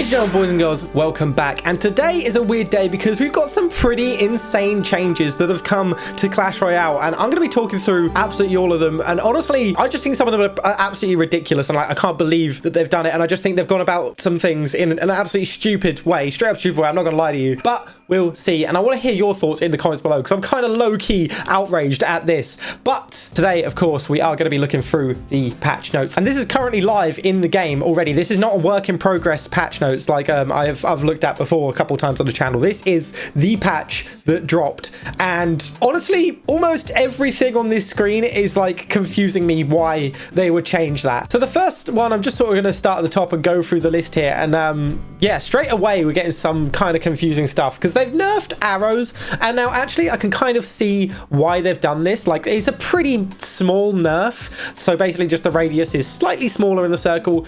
Ladies and gentlemen, boys and girls, welcome back. And today is a weird day because we've got some pretty insane changes that have come to Clash Royale, and I'm going to be talking through absolutely all of them. And honestly, I just think some of them are absolutely ridiculous, and I can't believe that they've done it. And I just think they've gone about some things in an absolutely stupid way, straight up stupid way. I'm not going to lie to you, but we'll see. And I want to hear your thoughts in the comments below because I'm kind of low-key outraged at this. But today, of course, we are going to be looking through the patch notes, and this is currently live in the game already. This is not a work in progress patch notes like I've looked at before a couple times on the channel. This is the patch that dropped, and honestly, almost everything on this screen is like confusing me why they would change that. So the first one, I'm just sort of going to start at the top and go through the list here, and yeah, straight away we're getting some kind of confusing stuff because they've nerfed arrows, and now actually I can kind of see why they've done this. Like, it's a pretty small nerf, so basically just the radius is slightly smaller in the circle.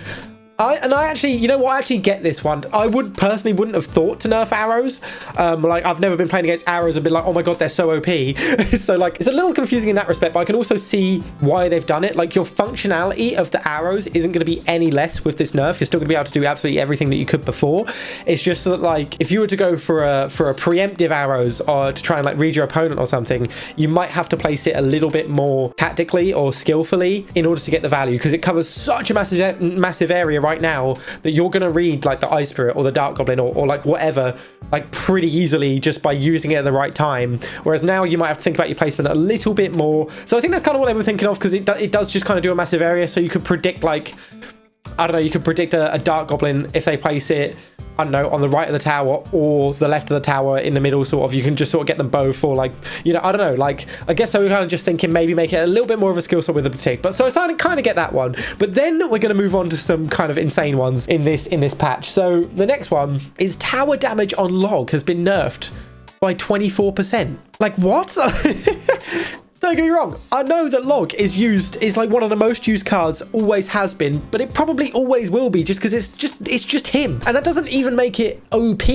I actually, you know what, I actually get this one. I personally wouldn't have thought to nerf arrows. Like, I've never been playing against arrows and been like, oh my god, they're so OP. So like, it's a little confusing in that respect, but I can also see why they've done it. Like, your functionality of the arrows isn't going to be any less with this nerf. You're still going to be able to do absolutely everything that you could before. It's just that, like, if you were to go for a preemptive arrows or to try and like read your opponent or something, you might have to place it a little bit more tactically or skillfully in order to get the value, because it covers such a massive area right now that you're going to read like the Ice Spirit or the Dark Goblin or like whatever like pretty easily just by using it at the right time, whereas now you might have to think about your placement a little bit more. So I think that's kind of what they were thinking of, because it does just kind of do a massive area, so you could predict, like, I don't know, you could predict a Dark Goblin if they place it, I don't know, on the right of the tower or the left of the tower in the middle, sort of. You can just sort of get them both, or like, you know, I don't know, like, I guess I was kind of just thinking maybe make it a little bit more of a skill set with the protect. But so I kind of get that one. But then we're going to move on to some kind of insane ones in this patch. So the next one is tower damage on log has been nerfed by 24%. Like, what? Don't get me wrong, I know that log is like one of the most used cards, always has been, but it probably always will be, just because it's just him. And that doesn't even make it OP.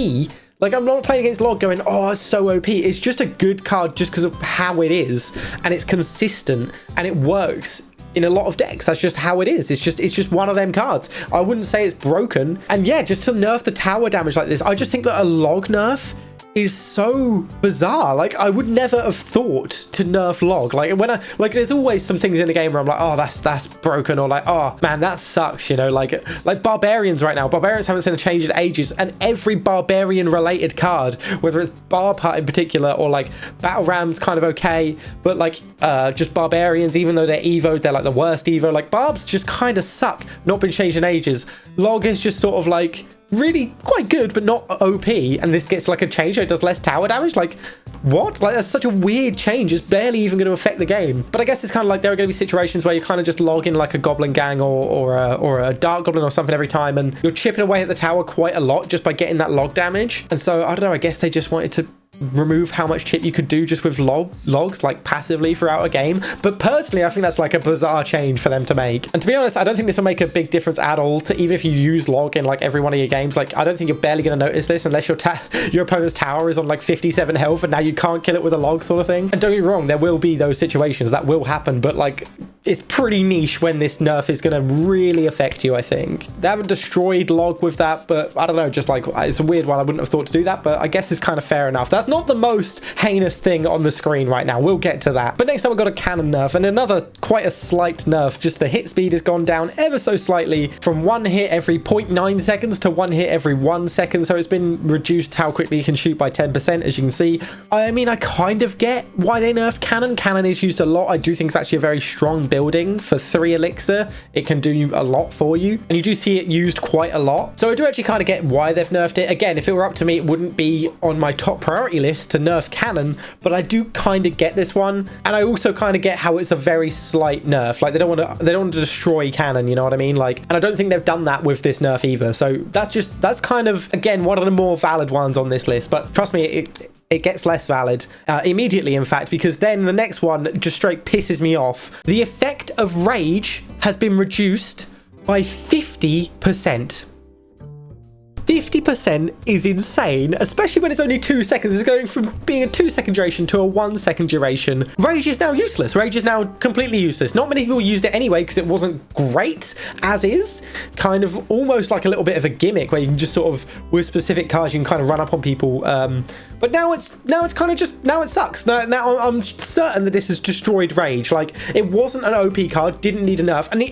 Like, I'm not playing against log going, oh, it's so OP. It's just a good card just because of how it is, and it's consistent, and it works in a lot of decks. That's just how it is. It's just one of them cards. I wouldn't say it's broken. And yeah, just to nerf the tower damage like this, I just think that a log nerf is so bizarre. Like, I would never have thought to nerf log. Like, there's always some things in the game where I'm like, oh, that's broken, or like, oh man, that sucks, you know. Like barbarians right now, barbarians haven't seen a change in ages, and every barbarian related card, whether it's barb hut in particular or like battle rams, kind of okay, but like just barbarians, even though they're evo, they're like the worst evo. Like, barbs just kind of suck, not been changed in ages. Log is just sort of like really quite good, but not OP, and this gets like a change so it does less tower damage. Like, what? Like, that's such a weird change. It's barely even going to affect the game. But I guess it's kind of like there are going to be situations where you kind of just log in like a goblin gang or a dark goblin or something every time, and you're chipping away at the tower quite a lot just by getting that log damage. And so I don't know, I guess they just wanted to remove how much chip you could do just with logs like passively throughout a game. But personally, I think that's like a bizarre change for them to make. And to be honest, I don't think this will make a big difference at all to even if you use log in like every one of your games. Like, I don't think you're barely going to notice this unless your opponent's tower is on like 57 health and now you can't kill it with a log, sort of thing. And don't get me wrong, there will be those situations that will happen, but like, it's pretty niche when this nerf is going to really affect you, I think. They haven't destroyed log with that, but I don't know, just like, it's a weird one. I wouldn't have thought to do that, but I guess it's kind of fair enough. That's not the most heinous thing on the screen right now. We'll get to that. But next up, we've got a cannon nerf, and another quite a slight nerf. Just the hit speed has gone down ever so slightly from one hit every 0.9 seconds to one hit every 1 second. So it's been reduced how quickly you can shoot by 10%, as you can see. I mean, I kind of get why they nerfed cannon. Cannon is used a lot. I do think it's actually a very strong building for 3 elixir. It can do a lot for you, and you do see it used quite a lot. So I do actually kind of get why they've nerfed it. Again, if it were up to me, it wouldn't be on my top priority list to nerf cannon, but I do kind of get this one, and I also kind of get how it's a very slight nerf. Like, they don't want to destroy cannon, you know what I mean? Like, and I don't think they've done that with this nerf either. So that's kind of, again, one of the more valid ones on this list. But trust me, it gets less valid immediately, in fact, because then the next one just straight pisses me off. The effect of rage has been reduced by 50%. 50% is insane, especially when it's only 2 seconds. It's going from being a 2-second duration to a 1-second duration. Rage is now useless. Rage is now completely useless. Not many people used it anyway because it wasn't great as is. Kind of almost like a little bit of a gimmick where you can just sort of, with specific cards, you can kind of run up on people. But now it's kind of just, now it sucks. Now I'm certain that this has destroyed Rage. Like, it wasn't an OP card, didn't need a nerf. And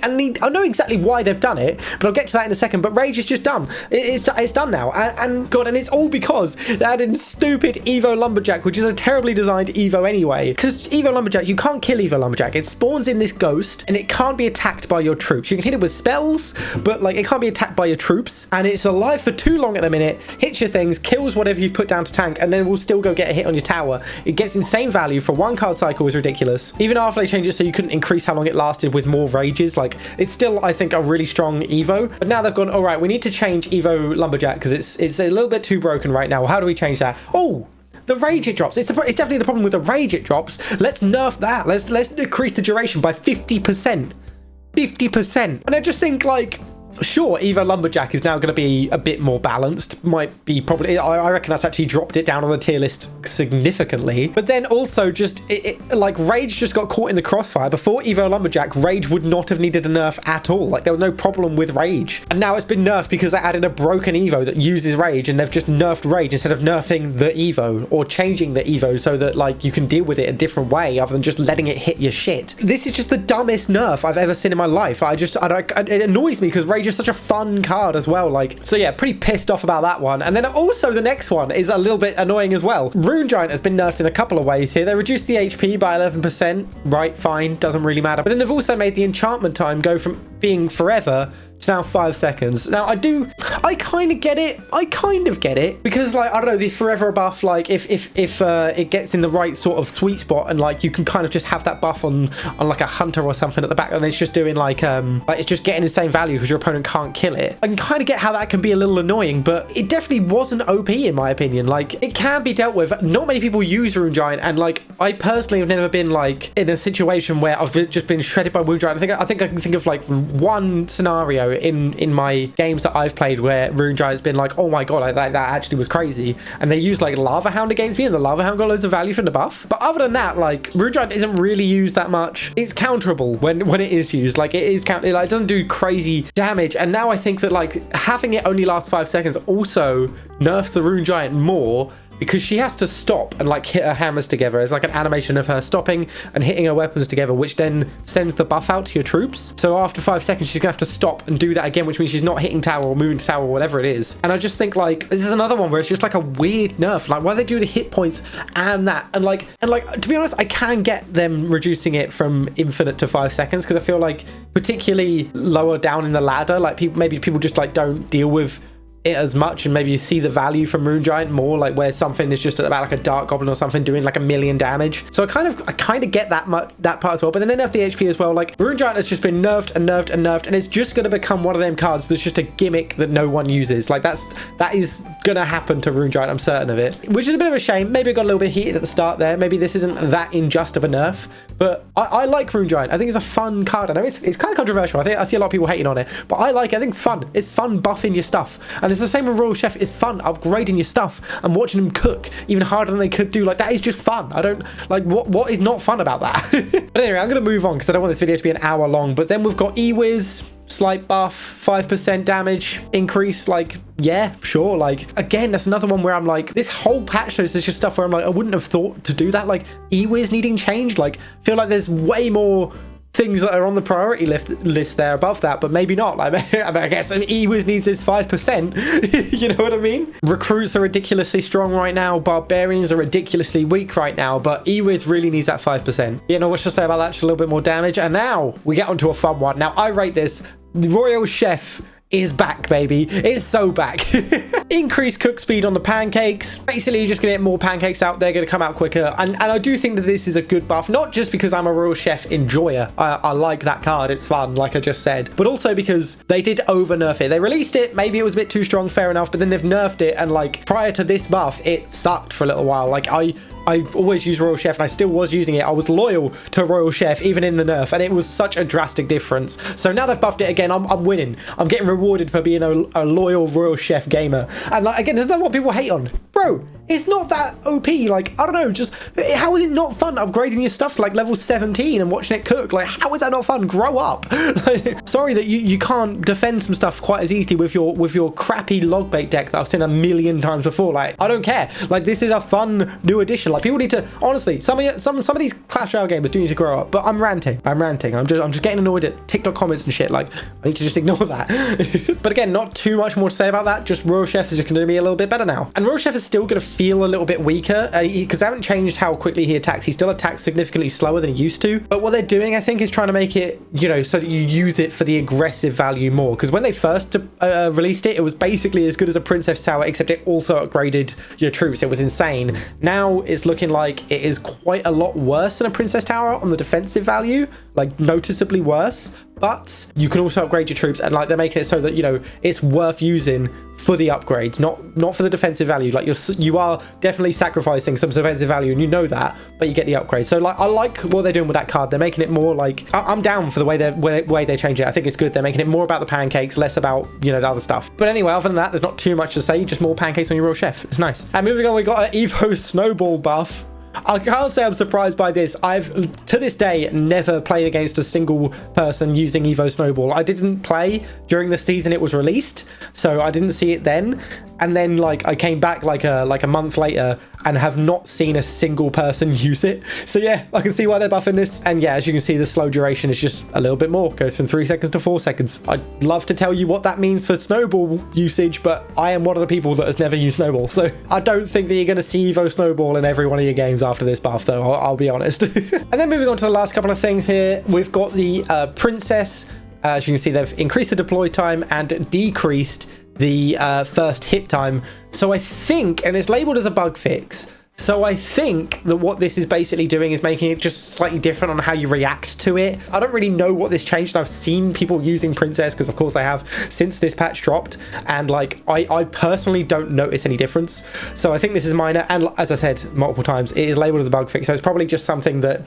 I know exactly why they've done it, but I'll get to that in a second. But Rage is just dumb. It's done now. And God, and it's all because they added stupid Evo Lumberjack, which is a terribly designed Evo anyway. Because Evo Lumberjack, you can't kill Evo Lumberjack. It spawns in this ghost, and it can't be attacked by your troops. You can hit it with spells, but like, it can't be attacked by your troops. And it's alive for too long at the minute, hits your things, kills whatever you've put down to tank, and then will still go get a hit on your tower. It gets insane value for 1 card cycle, is ridiculous. Even after they changed it so you couldn't increase how long it lasted with more rages, like, it's still, I think, a really strong Evo. But now they've gone, all right, we need to change Evo Lumberjack because it's a little bit too broken right now. How do we change that? Oh, the rage it drops. It's definitely the problem with the rage it drops. Let's nerf that. Let's decrease the duration by 50%. 50%. And I just think, like, sure, Evo Lumberjack is now going to be a bit more balanced. Might be probably, I reckon that's actually dropped it down on the tier list significantly. But then also just, like, Rage just got caught in the crossfire. Before Evo Lumberjack, Rage would not have needed a nerf at all. Like, there was no problem with Rage. And now it's been nerfed because they added a broken Evo that uses Rage, and they've just nerfed Rage instead of nerfing the Evo or changing the Evo so that, like, you can deal with it a different way other than just letting it hit your shit. This is just the dumbest nerf I've ever seen in my life. It annoys me because Rage is such a fun card as well. Like, so yeah, pretty pissed off about that one. And then also the next one is a little bit annoying as well. Rune Giant has been nerfed in a couple of ways here. They reduced the HP by 11%. Right, fine, doesn't really matter. But then they've also made the enchantment time go from being forever to now 5 seconds. Now, I kind of get it. I kind of get it because, like, I don't know, the forever buff, like, if it gets in the right sort of sweet spot, and like you can kind of just have that buff on like a hunter or something at the back, and it's just doing like it's just getting the same value because your opponent can't kill it. I can kind of get how that can be a little annoying, but it definitely wasn't OP in my opinion. Like, it can be dealt with. Not many people use Rune Giant, and like, I personally have never been like in a situation where I've just been shredded by Rune Giant. I think I can think of like one scenario in my games that I've played where Rune Giant's been like, oh my god, that actually was crazy, and they used like Lava Hound against me, and the Lava Hound got loads of value from the buff. But other than that, like, Rune Giant isn't really used that much. It's counterable when it is used. Like, it is like, it doesn't do crazy damage. And now I think that like having it only last 5 seconds also nerfs the Rune Giant more, because she has to stop and like hit her hammers together. It's like an animation of her stopping and hitting her weapons together, which then sends the buff out to your troops. So after 5 seconds, she's gonna have to stop and do that again, which means she's not hitting tower or moving to tower or whatever it is. And I just think, like, this is another one where it's just like a weird nerf. Like, why they do the hit points and that, and like to be honest, I can get them reducing it from infinite to 5 seconds, because I feel like particularly lower down in the ladder, like maybe people just like don't deal with it as much, and maybe you see the value from Rune Giant more, like where something is just about like a Dark Goblin or something doing like 1,000,000 damage. So I kind of get that part as well. But then they nerf the HP as well. Like, Rune Giant has just been nerfed and nerfed and nerfed, and it's just going to become one of them cards that's just a gimmick that no one uses. Like, that is going to happen to Rune Giant, I'm certain of it, which is a bit of a shame. Maybe it got a little bit heated at the start there. Maybe this isn't that unjust of a nerf, but I like Rune Giant. I think it's a fun card. I know it's kind of controversial. I see a lot of people hating on it, but I like it. I think it's fun. It's fun buffing your stuff, and it's the same with Royal Chef. It's fun upgrading your stuff and watching them cook even harder than they could do. Like, that is just fun. I don't like what is not fun about that. But anyway, I'm gonna move on because I don't want this video to be an hour long. But then we've got E-wiz, slight buff, 5% damage increase. Like, yeah, sure. Like, again, that's another one where I'm like, this whole patch notes is just stuff where I'm like, I wouldn't have thought to do that. Like, E-wiz needing changed. Like, I feel like there's way more things that are on the priority list there above that, but maybe not. Like, I guess E-wiz needs its 5%. You know what I mean? Recruits are ridiculously strong right now. Barbarians are ridiculously weak right now, but E-wiz really needs that 5%. You know what to say about that? Just a little bit more damage. And now we get onto a fun one. Now, I rate this. Royal Chef is back, baby. It's so back. increased cook speed on the pancakes. Basically, you're just going to get more pancakes out. They're going to come out quicker. And I do think that this is a good buff, not just because I'm a Royal Chef enjoyer. I like that card. It's fun, like I just said. But also because they did over nerf it. They released it. Maybe it was a bit too strong, fair enough. But then they've nerfed it. And like prior to this buff, it sucked for a little while. Like I've always used Royal Chef and I still was using it. I was loyal to Royal Chef even in the nerf, and it was such a drastic difference. So now they've buffed it again, I'm winning. I'm getting rewarded for being a loyal Royal Chef gamer. And like, again, isn't that what people hate on? Bro, it's not that OP. Like, I don't know, just how is it not fun upgrading your stuff to like level 17 and watching it cook? Like, how is that not fun? Grow up. Like, sorry that you can't defend some stuff quite as easily with your crappy log bait deck that I've seen a million times before. Like, I don't care. Like, this is a fun new addition. Like, people need to, honestly, some of these Clash Royale gamers do need to grow up. But I'm ranting. I'm just getting annoyed at TikTok comments and shit. Like, I need to just ignore that. But again, not too much more to say about that. Just Royal Chef is just going to be a little bit better now. And Royal Chef is still going to feel a little bit weaker because they haven't changed how quickly he attacks. He still attacks significantly slower than he used to. But what they're doing, I think, is trying to make it, you know, so that you use it for the aggressive value more. Because when they first released it, it was basically as good as a Princess Tower, except it also upgraded your troops. It was insane. Now it's looking like it is quite a lot worse than a Princess Tower on the defensive value, like noticeably worse. But you can also upgrade your troops, and like they're making it so that, you know, it's worth using for the upgrades, not for the defensive value. Like you are definitely sacrificing some defensive value, and you know that, but you get the upgrade. So like, I like what they're doing with that card. They're making it more like, I'm down for the way they change it. I think it's good. They're making it more about the pancakes, less about, you know, the other stuff. But anyway, other than that, there's not too much to say. Just more pancakes on your Royal Chef. It's nice. And moving on, we got an Evo Snowball buff. I can't say I'm surprised by this. I've, to this day, never played against a single person using Evo Snowball. I didn't play during the season it was released, so I didn't see it then. And then, like, I came back like a month later and have not seen a single person use it. So yeah, I can see why they're buffing this. And yeah, as you can see, the slow duration is just a little bit more. Goes from 3 seconds to 4 seconds. I'd love to tell you what that means for Snowball usage, but I am one of the people that has never used Snowball. So I don't think that you're going to see Evo Snowball in every one of your games after this buff, though. I'll be honest. And then moving on to the last couple of things here, we've got the Princess. As you can see, they've increased the deploy time and decreased the first hit time. So I think, and it's labeled as a bug fix, so I think that what this is basically doing is making it just slightly different on how you react to it. I don't really know what this changed. I've seen people using Princess, because of course I have, since this patch dropped, and like I personally don't notice any difference. So I think this is minor, and as I said multiple times, it is labeled as a bug fix. So it's probably just something that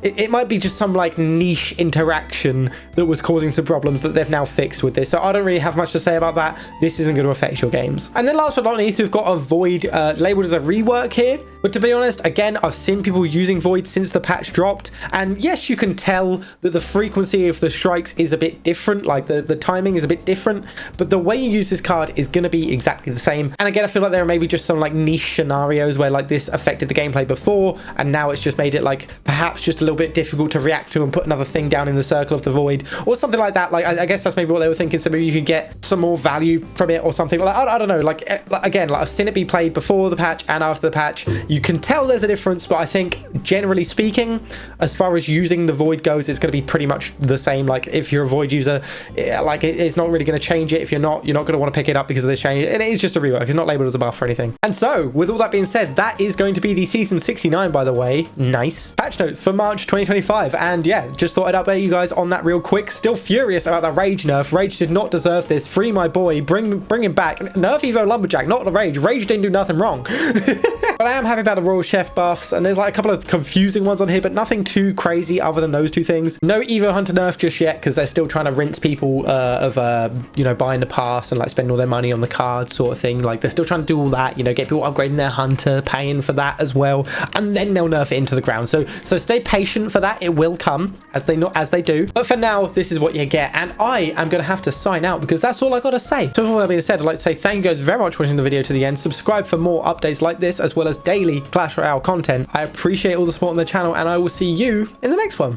it might be just some like niche interaction that was causing some problems that they've now fixed with this. So I don't really have much to say about that. This isn't going to affect your games. And then last but not least, we've got a Void labeled as a rework here. But to be honest, again, I've seen people using Void since the patch dropped. And yes, you can tell that the frequency of the strikes is a bit different. Like the timing is a bit different. But the way you use this card is going to be exactly the same. And again, I feel like there are maybe just some like niche scenarios where like this affected the gameplay before. And now it's just made it like perhaps just a little bit difficult to react to and put another thing down in the circle of the Void or something like that. Like I guess that's maybe what they were thinking. So maybe you could get some more value from it or something. Like I don't know. Like again, like I've seen it be played before the patch and after the patch. You can tell there's a difference, but I think generally speaking, as far as using the Void goes, it's going to be pretty much the same. Like if you're a Void user, like it's not really going to change it. If you're not going to want to pick it up because of this change. And it is just a rework. It's not labeled as a buff or anything. And so with all that being said, that is going to be the season 69, by the way. Nice patch notes for March 2025. And yeah, just thought I'd update you guys on that real quick. Still furious about that Rage nerf. Rage did not deserve this. Free my boy. Bring him back. Nerf Evo Lumberjack, not the Rage. Rage didn't do nothing wrong. But I am happy about the Royal Chef buffs, and there's like a couple of confusing ones on here, but nothing too crazy other than those two things. No Evo Hunter nerf just yet, because they're still trying to rinse people of you know, buying the pass and like spending all their money on the card sort of thing. Like they're still trying to do all that, you know, get people upgrading their Hunter, paying for that as well, and then they'll nerf it into the ground. So stay patient for that. It will come as they do. But for now, this is what you get, and I am going to have to sign out because that's all I got to say. So with all that being said, I'd like to say thank you guys very much for watching the video to the end. Subscribe for more updates like this, as well as daily Clash Royale content. I appreciate all the support on the channel, and I will see you in the next one.